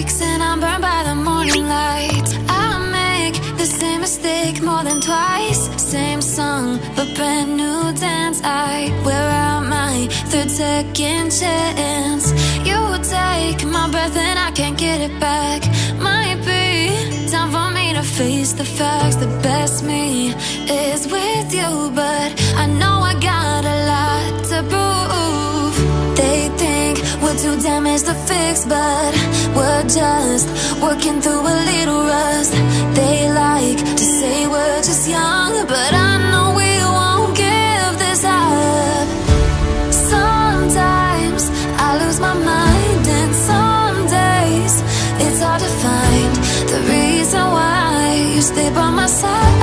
breaks and I'm burned by the morning light. I make the same mistake more than twice. Same song, but brand new dance. I wear out my third second chance. You take my breath and I can't get it back. Might be time for me to face the facts. The best me is with you, but I know I got a lot to prove. They think we're too damaged to fix, but we're just working through a little rust. They like to say we're just young, but I know we won't give this up. Sometimes I lose my mind, and some days it's hard to find the reason why you stay by my side.